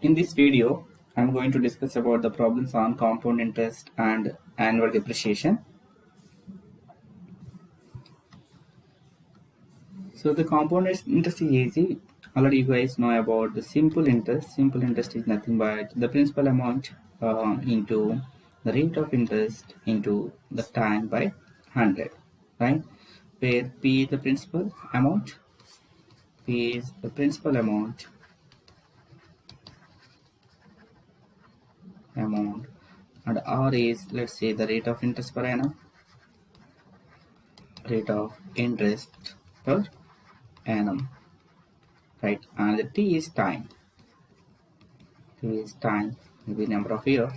In this video, I'm going to discuss about the problems on compound interest and annual depreciation. So the compound interest is easy. Already you guys know about the simple interest. Simple interest is nothing but the principal amount into the rate of interest into the time by 100, right? Where P is the principal amount, P is the principal amount, and R is, let's say, the rate of interest per annum, rate of interest per annum, right? And the T is time, maybe number of years,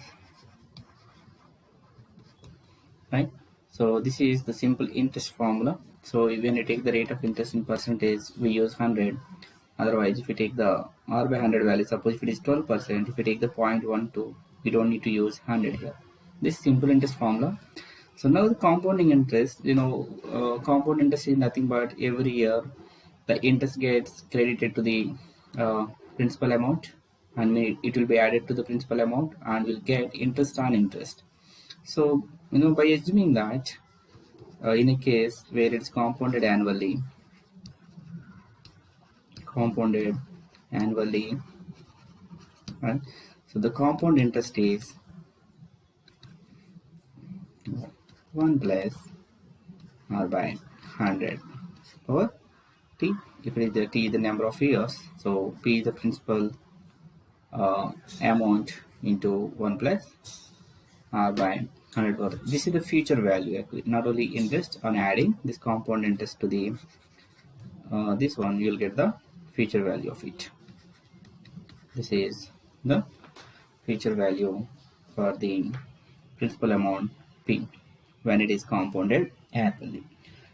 right? So this is the simple interest formula. So when you take the rate of interest in percentage, we use 100. Otherwise, if you take the R by 100 value, suppose if it is 12%, if you take the 0.12, we don't need to use 100 here. This simple interest formula. So now the compounding interest, compound interest is nothing but every year the interest gets credited to the principal amount, and it will be added to the principal amount and will get interest on interest. So by assuming that in a case where it's compounded annually, right? So the compound interest is 1 plus R by 100 over T. If it is the T is the number of years, so P is the principal amount into 1 plus R by 100 over. This is the future value actually, not only interest. On adding this compound interest to the this one, you will get the future value of it. This is the future value for the principal amount P when it is compounded annually.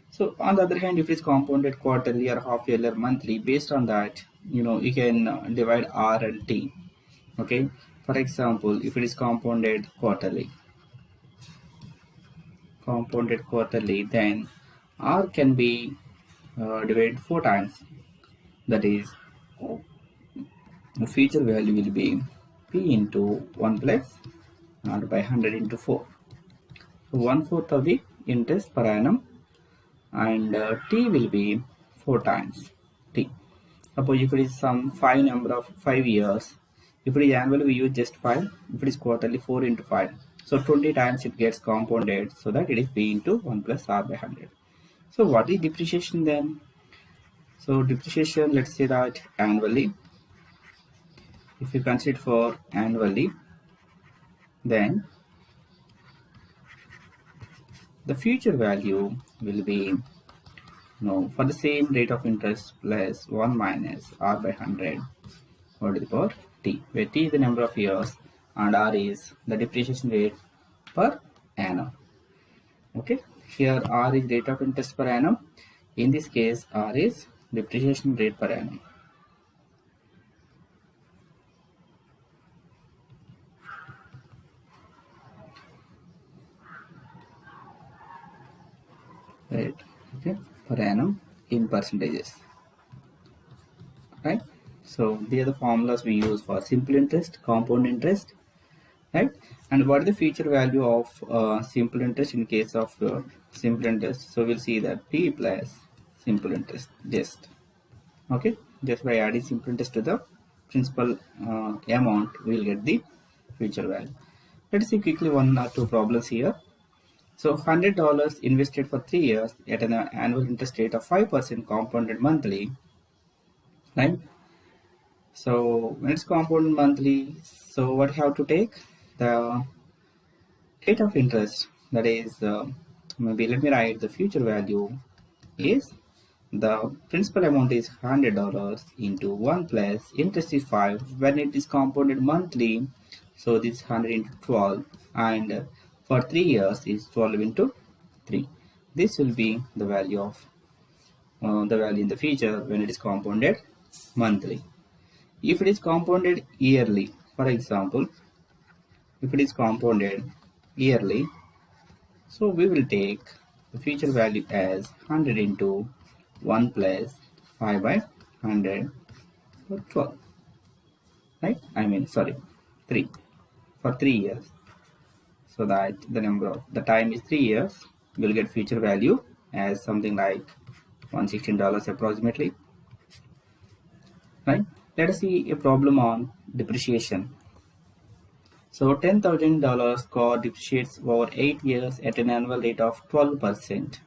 So on the other hand, if it is compounded quarterly or half yearly or monthly, based on that, you can divide R and T. Okay. For example, if it is compounded quarterly, then R can be divided 4 times. That is, the future value will be P into 1 plus R by 100 into 4. So 1/4 of the interest per annum, and T will be 4 times T. Suppose if it is some 5 years, if it is annual we use just 5, if it is quarterly 4 into 5. So 20 times it gets compounded, so that it is P into 1 plus R by 100. So what is depreciation then? So depreciation, let's say that annually, if you consider for annually, then the future value will be for the same rate of interest plus 1 minus R by 100 over to the power T, where T is the number of years and R is the depreciation rate per annum. Okay, here R is rate of interest per annum. In this case, R is depreciation rate per annum. Right, okay, per annum in percentages. Right, so these are the formulas we use for simple interest, compound interest, right? And what is the future value of simple interest in case of simple interest? So we'll see that P plus simple interest, just by adding simple interest to the principal amount, we'll get the future value. Let's see quickly 1 or 2 problems here. So $100 invested for 3 years at an annual interest rate of 5% compounded monthly, right? So when it's compounded monthly, so what you have to take? The rate of interest, that is, maybe let me write the future value is the principal amount is $100 into 1 plus interest is 5 when it is compounded monthly. So this 100 into 12, and for 3 years is 12 into 3. This will be the value of the value in the future when it is compounded monthly. If it is compounded yearly, for example, if it is compounded yearly, so we will take the future value as 100 into 1 plus 5 by 100 for 12. right? I mean, sorry, 3 for 3 years. So that the number of the time is 3 years, you'll get future value as something like $116 approximately, right? Let us see a problem on depreciation. So $10,000 car depreciates over 8 years at an annual rate of 12%.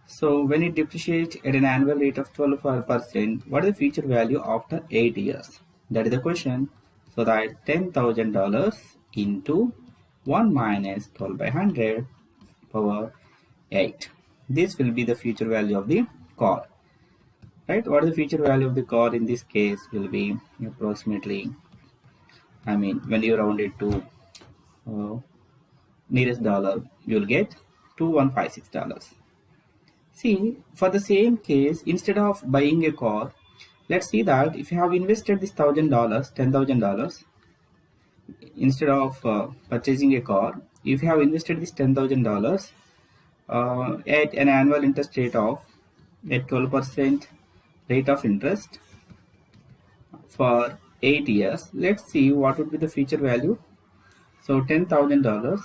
So when it depreciates at an annual rate of 12%, what is the future value after 8 years? That is the question. So that $10,000 into 1 minus 12 by 100 power 8. This will be the future value of the car. Right? What is the future value of the car in this case will be approximately, I mean, when you round it to nearest dollar, you'll get $2156. See, for the same case, instead of buying a car, let's see that if you have invested this $1,000, $10,000, instead of purchasing a car, if you have invested this $10,000 at an annual interest rate of at 12% rate of interest for 8 years, let's see what would be the future value. So $10,000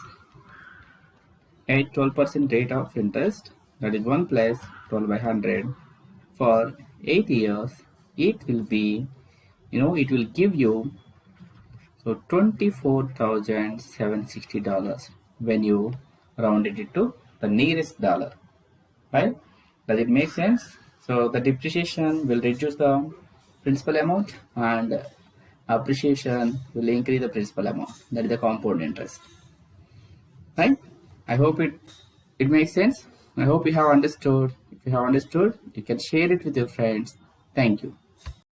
at 12% rate of interest, that is 1 plus 12 by 100 for 8 years, it will be, it will give you so $24,760 when you rounded it to the nearest dollar, right? Does it make sense? So the depreciation will reduce the principal amount and appreciation will increase the principal amount. That is the compound interest, right? I hope it makes sense. I hope you have understood. If you have understood, you can share it with your friends. Thank you.